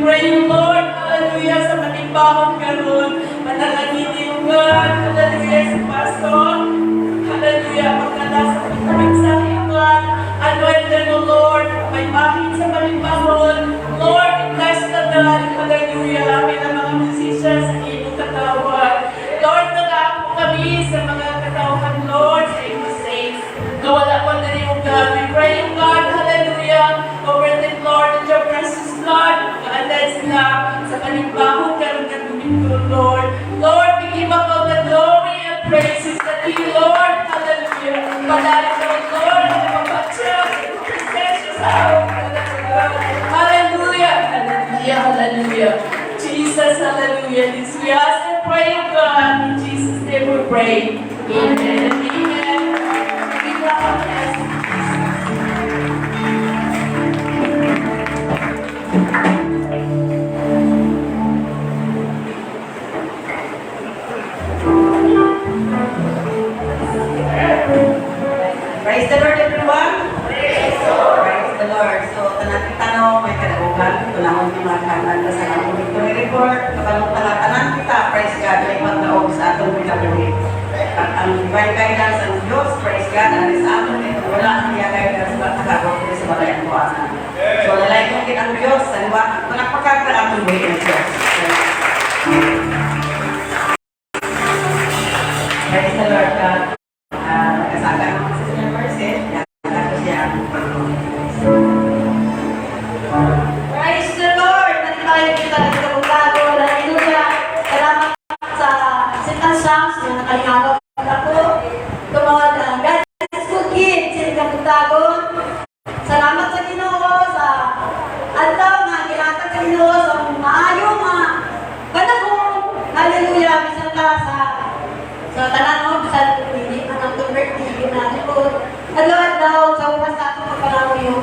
pray you, Lord, hallelujah, sa manimbahon karon. Manalangin God, hallelujah, sa pastor. Hallelujah, pagkala sa pagkabagsahin, God. Anoint them, O Lord, may mahit sa manimbahon. Lord, bless the God, hallelujah, amin ang mga musicians sa iyong katawan. Lord, nag-aapo kami sa mga katawan, Lord, sa iyong saints. Nawala ko na rin, O God. We pray, O God, hallelujah, over them, Lord, in your precious blood. Kaalan sila sa manimbahon karon ng Domingo, Lord. Lord, we give up all the glory and praises that you, Lord, hallelujah. Padalit ka, Lord, na mapatya sa precious hour. Hallelujah, hallelujah, hallelujah. Jesus, hallelujah. This we ask and pray, O God. In Jesus' name we pray. Amen and amen. We love you. Praise the Lord, everyone. Praise the Lord. So, tanang tanong, may kalaugan. Tulahon yung mga kanan sa among victory report. Kabalong tanan kita, praise God, may pagkaog sa atong pinabuhi. At ang divine guidance ng Diyos, praise God, ang sa aton ito, wala ang niya guidance na nakagawag ko sa balay ang buwasan. So, lalay kong ang Diyos, sa liwa, malakpakan ang atong buhi ng Diyos. Praise the Lord, God. Nagkasaga naman sa Senior Mercy. Ako siya. Praise the Lord! Nandito tayo kita nagkabugado. Hallelujah! Salamat sa Sitan Psalms na nakalingagaw ako. Tumawag ang God is good kids. Sinigabugdagon. Salamat sa Ginoo sa adlaw nga ginatag sa Ginoo sa maayo nga panahon. Hallelujah! Bisan ka sa tanan mo, bisan hindi ka nang converti na ito. Adlaw-adlaw sa oras sa atong pagpangawiyo.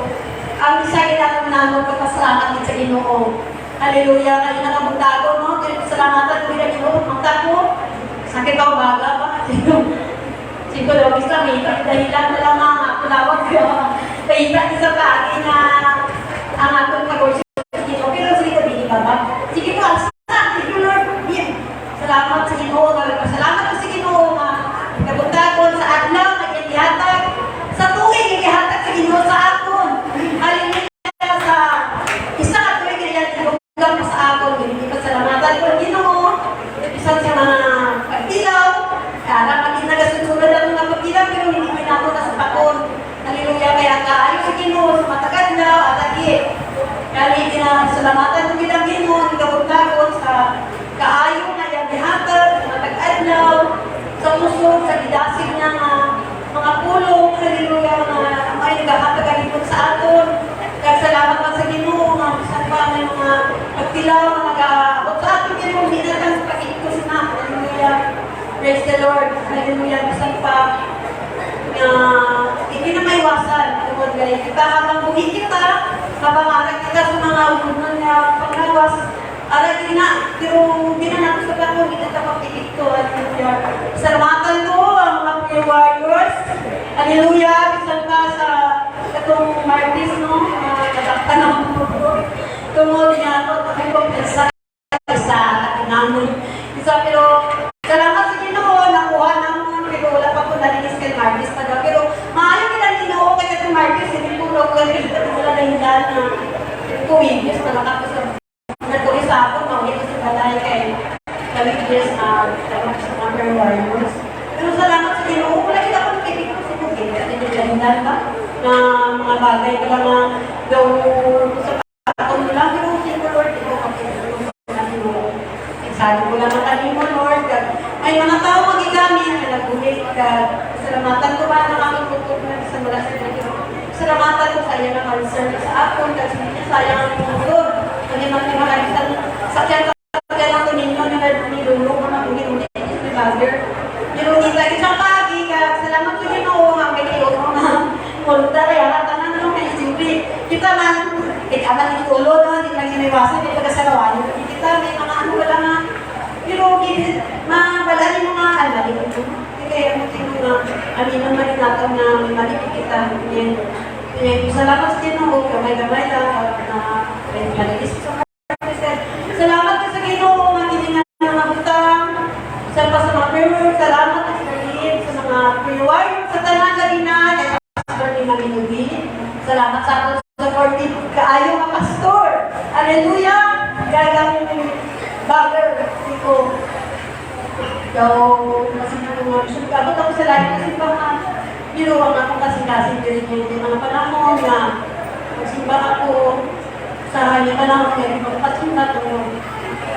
Ang isa kailangan namin pagpasalamat din sa Ginoo. Hallelujah! Kaya nakabuntago, no? Kaya pasalamatan ko yung Ginoo. Magtako, sakit ako baga ba? Siguro, logis lang, may dahilan na lang ang kulawag ko. Kaya isa pa, na ang atong pag-worship sa Ginoo. Pero sige ko, hindi ba ba? Sige po, sige Lord. Salamat sa Ginoo. Salamat po sa Ginoo na nabuntagon sa adlaw, nag-ihatag. Sa tuwing, nag-ihatag sa Ginoo sa aton. Hallelujah sa isa ka tuwing nag-ihatag mo sa aton. Hindi pa salamatan ko ang Ginoo. Isang sa mga pagtilaw. Kaya maging nagasunod ang mga pagtilaw, pero hindi ko nato na sa pakon. Hallelujah. Kaya kaayos sa Ginoo sa matagad na at lagi. Kaya hindi na salamatan ko bilang Ginoo, nagabuntagon sa kaayo na yung dihatag, sa matag-adlaw, sa musog, sa didasig ng mga pulong, hallelujah, na may naghahatag-alipot sa aton. Kaya salamat lang sa Ginoo, nga bisan pa may mga pagtilaw na nag-aabot sa aton, Ginoo, hindi na lang sa pag-ikot na, hallelujah. Praise the Lord, hallelujah, bisan pa, hindi na may iwasan, tungkol gaya kita, habang buhi kita, habang arag kita sa mga unod na panglawas, arag na, pero hindi na natin sa plano, hindi na kapag-ikit ko, hallelujah. Salamatan ko ang mga prayer warriors, hallelujah, bisan pa sa katong Martis, no, kadakta ng tungod niya ako, kami ko sa katinamon. Pero salamat sa Ginoo, nakuha naman, pero wala pa po nalinis kay Martis taga. Pero maayo nila Ginoo kay katong Martis, hindi po lang kami, wala na hindan na kuwigis, malakap sa nagtuloy sa ako, mawagin ko sa balay kay Kaligis na sa prayer warriors. Pero salamat sa Ginoo, wala kita kung kibig ko sa bukid, kasi naglahindan ba na mga bagay ka lang na daw sa patong nila, pero sino Lord, ito kapitulong sa Ginoo. Sabi ko lang ang mo, Lord, may mga tao magigamit na nagulit ka. Salamatan ko ba na aking tutok na sa mga sa Ginoo. Salamatan ko sa iyo na concern sa akon, kasi hindi sayang ang mundo. Hindi magkakalitan sa kaya lang ko ninyo na nilulong na hindi ni Father. Nilungin lagi siyang pagi ka. Salamat ko Ginoo ang kayo mga multa kaya tanan nang kay simple. Kita man ikaman ni tulo no, hindi lang iniwasan dito ka sa lawan. Kita may mga ano wala nga. Pero mabalani mo nga alay ko. Kaya mo tinunga. Ani naman natin na may malipit kita. Salamat sa Ginoo, gamay-gamay lang na malinis sa So, kasi abot ako sa lahat kasi baka binuwang ako kasi din mga panahon na magsimba ako sa hanya panahon kaya magpasimba ko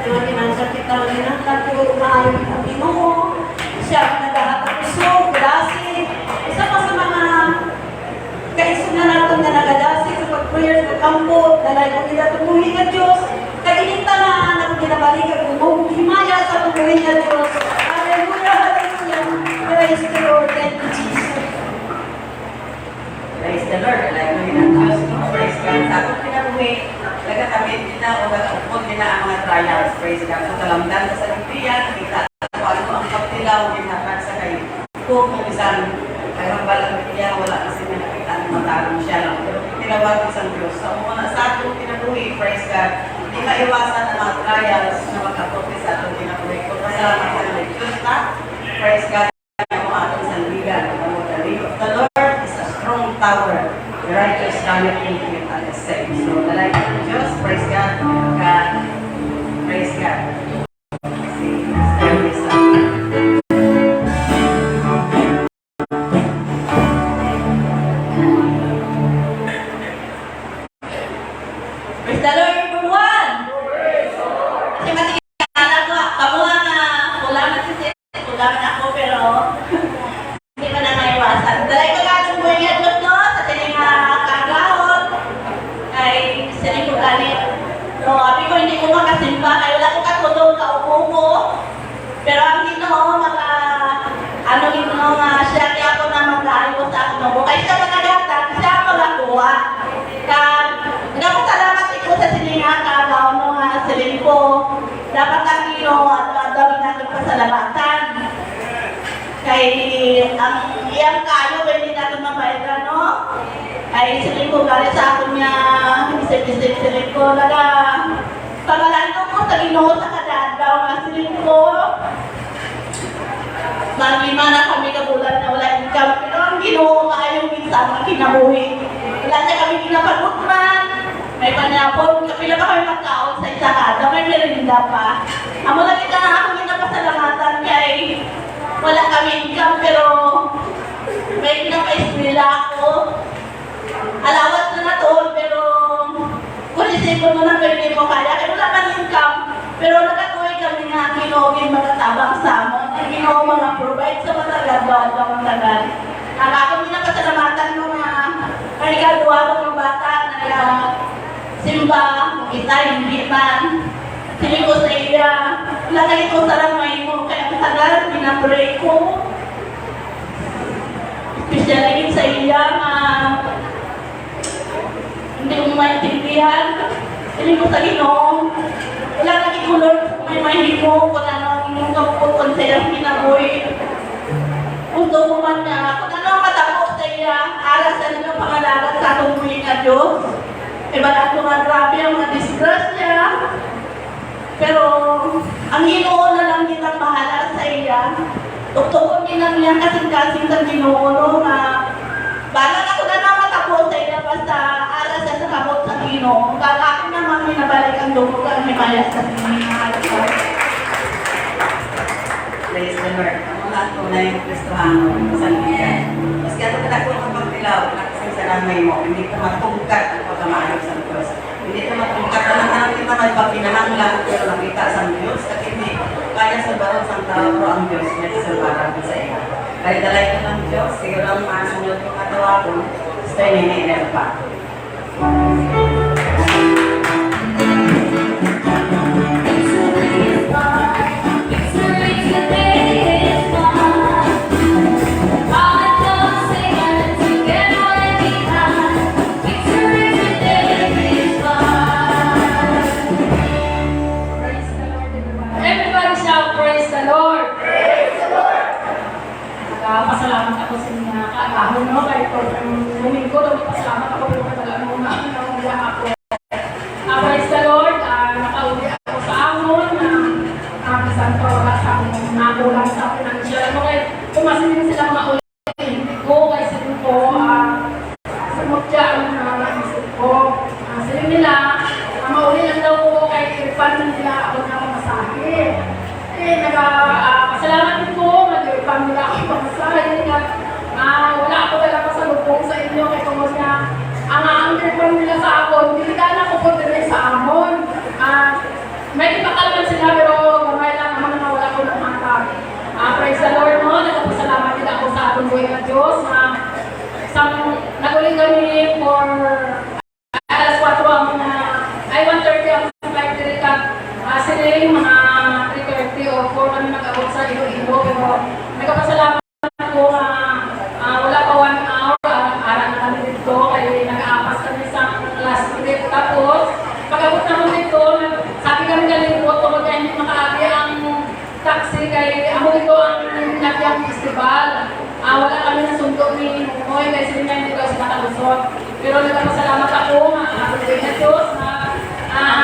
mga pinansya kita ng ginangkat ko maayon ang Ginoo siya ang nagahatapusog, grasi isa pa sa mga kaisog na natin na nagadasi sa pag-prayers ng kampo dalay ko nila tumuhin ng Diyos kagininta na ako ginabalik at himaya sa tumuhin ng Diyos. Hallelujah, hallelujah. Praise the Lord, thank you, Jesus. Praise the Lord. Hallelujah ng Diyos. Praise God. Sa akong kinabuhi, nagatamit kita o nagapupod kita ang mga trials. Praise God. So, kalamdan ka sa Biblia, kita ko ano ang pagtilaw, ginhatag sa kayo. Kung isang karambalang Biblia, wala kasi nakita ang matarong siya lang. Pero tinawag ko sa Diyos. Sa mga sa akong kinabuhi, praise God, hindi maiwasan ang mga trials na magkaputi sa atong kinabuhi. Kung masalamat ka ng Diyos na, praise God, ang mga atong sandigan. The Lord is a strong tower. The righteous runneth into it and is safe. So, the light of Diyos, praise God, God, praise God. Praise the Lord, everyone! Kasi matigala ko, kamuha na kulangan ako, pero hindi ko na maiwasan. Dalay ko na itong buhay niya Diyos, no? Sa tiling kagahon, ay sining ko galit. So, sabi ko, hindi ko makasimba, ay wala ko katulong, kaupo ko. Pero ang Ginoo, Ginoo nga, siya kaya ako na mag-aayo sa akin. Kaya siya magagatag, siya magakuha. Nagpasalamat ko sa silinga kagaw no nga siling ko. Dapat ang Ginoo at gawin natin pasalamatan. Kay ang iyang kayo hindi natin mabayaran no. Ay siling ko galing sa ako niya isip siling ko naga pangalan ko sa Ginoo sa kadadaw nga siling ko. Lima na kami kabulan na wala income pero ang Ginoo maayong minsan kinabuhi. Wala niya kami kinapagutman. May panyapon, kapila pa kami magkaon sa isa kada, may merinda pa. Amo lang kita na ako ginapasalamatan kay wala kami income pero may pinapa-eskwela ako. Alawat na na to pero kung isipon mo na pwede mo kaya, kaya wala man income pero nakatuloy kami nga Ginoo magatabang sa amon. Ang Ginoo mga provide sa mga taga-bawa, mga taga. Ako ginapasalamatan mo nga kanikaduwa ko ng bata na simba, kita, hindi man. Siling ko sa iya, wala na ito sa ramay mo, kaya matagal, pinapray ko. Especially sa iya, hindi mo maintindihan. Siling ko sa Ginoo, wala na ikulor, may mahimo, kung ano, yung kapuponsayang kinaboy. Gusto ko man na, kung ano matapos sa iya, alas na ng pangalagat sa atong buhay na Diyos. Iba na ito nga grabe ang mga disgrasya. Pero ang Ginoo na lang din ang bahala sa iya. Tuktukon din lang yan kasing-kasing sa Ginoo na balang ako na naman matapos sa iya basta aras sa kamot sa Ginoo. Kaya ako naman minabalik ang dugo ang himayas sa Ginoo. Praise the Lord. Ang mga tunay ng Kristohano, masalbigan. Mas kaya ito ko ng pagtilaw, nakasing sa ramay mo, hindi ko matungkat ang pagkamaayos sa Diyos. Hindi ko matungkat na kita may pagpinahanglan, pero nakita sa Diyos, at hindi kaya sa barong sa tao, pero ang Diyos may salbaran sa iyo. Kaya dalay ko ng Diyos, siguro ang masunod ko katawa ko, stay nini-inel pa. Everybody shout, praise the Lord! Praise the Lord! Pasalamat ako sa inyo na kaagahon no, kahit po ang linggo, pasalamat ako pero katalaan mo na nauwi ako. Praise the Lord, nakauwi ako sa amon na Santo wala sa akin, nakulang sa financial. Ano kaya, pumasin sila maulit ko, kaya sabi ko, sumutya ang isip ko. Sabi nila, mauli lang daw ko, kaya refund nila ako ng masahe. Pasalamat nag-uwi kami for alas 4 ang mga, ay 1:30 ang flight direct siling mga 3:30 o 4 kami nag-abot sa Iloilo. Pero nagpapasalamat ko wala pa 1 hour, araw na kami dito, kaya nag-aapas kami sa last trip. Tapos, pag-abot naman dito, sabi kami galing ko, kaya hindi makaagi ang taxi, kaya ako dito ang Nagyang Festival. Wala kami na sundo ni Mumoy, kaya sila hindi daw sila kalusot. Pero nagpapasalamat ako, ako na Diyos, na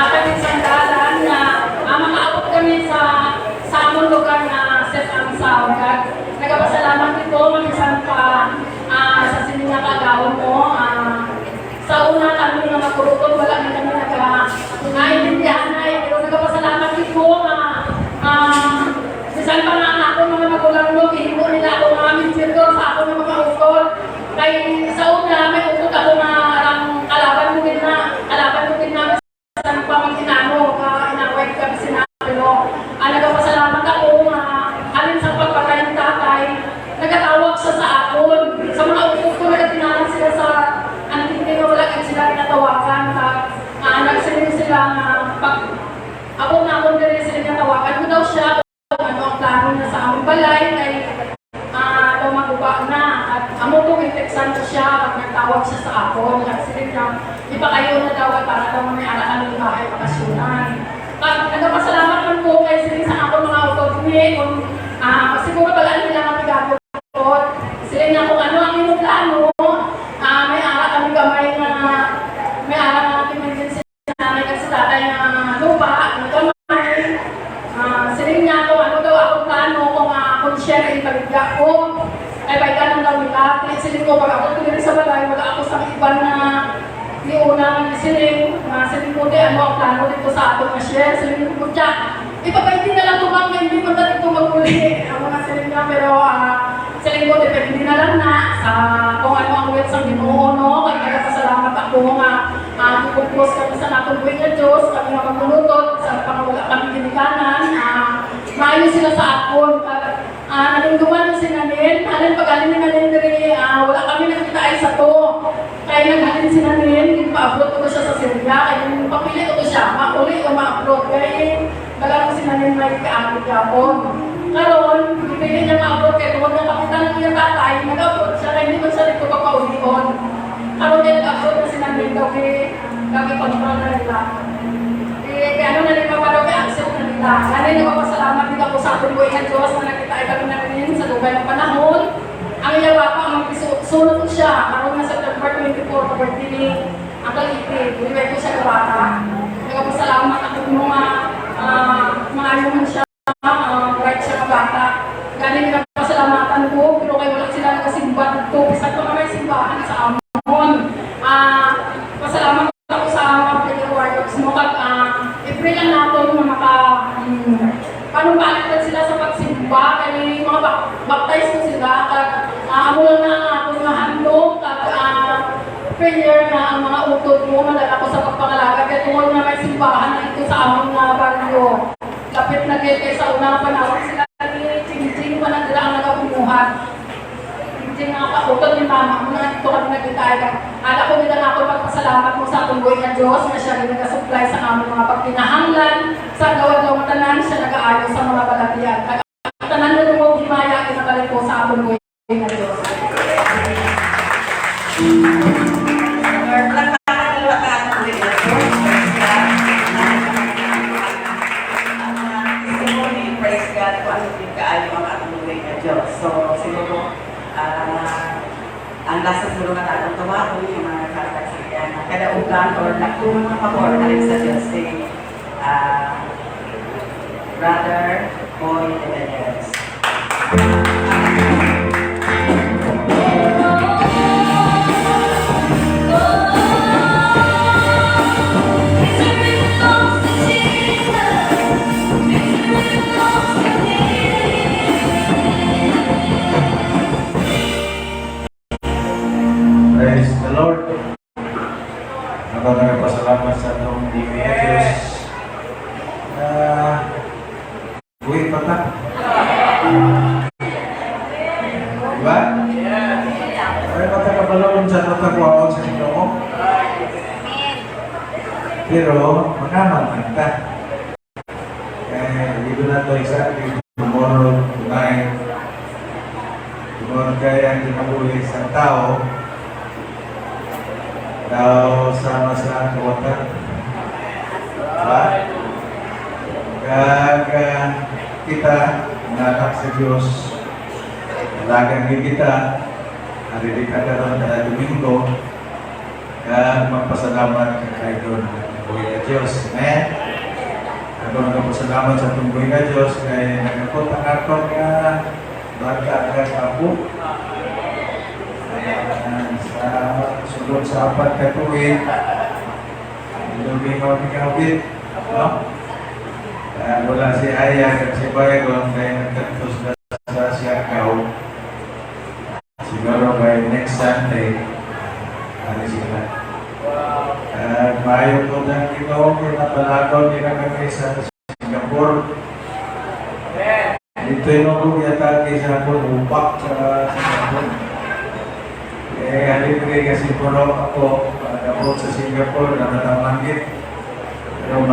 kami sa dalan, na makaabot kami sa among lugar na set ang sawagat. Nagpapasalamat dito, mag-isan pa sa sininya kagawon mo. Sa una kami na makurutod, wala na kami nag-intindihan na pero nagpapasalamat dito, bisan pa nga ako mga magulang mo, ihimo nila ako mga minjirdo sa ako na mga ukol. Kaya sa una, may ukot ako na kalaban mo din na bisan pa mag-inano, inaway kami sinabi. Pero nagpapasalamat ako alin sa pagpatay ng tatay, nagkatawag siya sa akon. Sa mga ukot ko, nagtinahan sila sa hindi wala sila tinatawagan. Nagsiling sila pag ako na ako din sila tinatawagan ko daw siya kung ano ang plano niya sa aming balay ay daw maguba na. At amo ko i-textan ko siya pag nagtawag siya sa ako. Nagsiling niya, di pa kayo na daw para daw may alaan ng bahay pakasyonan. Nagpapasalamat man po kay siling sa ako mga utod niya kung siguro balaan nila ang nagagawin. Siling niya kung ano ang inyong plano. May ara kami gamay na may ara natin emergency na kasi tatay na lupa, na gamay. Siling niya kung ano daw akong plano kung share ay paligya ko. Ay baikan ng daw nila. Siling ko pag ako tuloy sa balay, wala ako sa iba na di unang siling. Siling ko di ano ang plano dito sa ato na share. Siling ko dyan. Ipapaiti na lang tumang hindi ko na dito magmuli. Ang mga siling niya pero siling ko depende na lang na sa kung ano ang wets ang Ginoo, no? Kaya nagpasalamat ako nga ipupos kami sa natong buhay na Diyos, kami nga maglulutot sa pangawala kami ginikanan. Maayon sila sa akon. Nalungguman na si Nanin. Halin pag-alin ni Nanin diri, wala kami nakita ay sa to. Kaya naghalin si Nanin, paabot ko siya sa Syria. Kaya papilit ko siya, mauli o ma-upload. Kaya balang si Nanin may kaamit yapon. Karon, ipili niya ma-upload kaya tuwag na kapitan ng iyong tatay, nag-upload siya, kaya hindi ko siya dito papaulion. Karon niya nag-upload na si Nanin daw kaya pag-upload na nila. Kaya ano na rin mapalaw kaya accept na nila. Kaya nagpapasalamat din ako sa ating buhay ng Diyos na nakita ay kami na rin sa lugar ng panahon. Ang ilawa pa, ang magsunod ko siya. Karon na September 24, birthday ni Uncle Iti. Buliway ko siya kabata. Nagpapasalamat ako mga ayaw siya. Right siya ng bata. Galing nagpasalamatan ko, pero kayo wala sila nakasimba dito. Bisa ko na may simbahan sa amon. Pasalamat ako sa mga prayer warriors mo. I-pray lang natin na panumbalitan sila sa pagsimba. Kaya mga baptize ko sila. Amo lang na ako na handog. Prayer na ang mga utod mo. Malala ko sa pagpangalaga. Kaya tungkol na may simbahan na ito sa amon na barrio. Kapit na kaya sa unang panahon sila ni Ching-Ching pa na nila ang nagapumuhan. Ching-Ching ang kautod ni mama mo na ito kami nagkikaya. Ala ko nila ako magpasalamat mo sa atong buhay na Diyos na siya rin nagasupply sa aming mga pagkinahanglan. Sa gawad-gawad matanan siya nag-aayon sa mga balatian. Tanan na mo himaya kinabalik ko sa atong buhay na Diyos. Praise God kung ano yung kaayo ang atong buhay na Diyos. So, siguro, ang lasa siguro na tatang tawagin yung mga kakasiyan na kadaugan or nakuha ng pabor na rin sa Diyos si Brother Boy Evangelist. Praise the Lord. Ako nagpasalamat sa itong Diyos. Buhay pa ta? Diba? Ay, mata ka kabalaon sa tatagwaon sa Ginoo. Pero, mangaman ka. Dito na ito isa, tomorrow, tonight. Tomorrow kaya ang ginahuli sa tao, daw sama sa kawatan. Diba? Kag kita, mga anak sa Diyos, alagang kita, naririka ka ron na Domingo, kag magpasalamat ka kay doon. Buhay na Diyos. Amen? Ako nagpasalamat sa tunggoy na Diyos kay nagkakot ang akong bata agad ako. Sa sunod sa 4 ka tuwid, Domingo Mikawit, no? Wala si Aya at si Bayagon kaya nagkatos na sa Siargao. Siguro by next Sunday, ano sila. Maayo ko ng Ginoo, pinapalagaw nila kami sa Singapore. Dito yung yatake sa ako, upak sa Singapore. Halipre kasi puro ako, sa Singapore, na natamanggit. Pero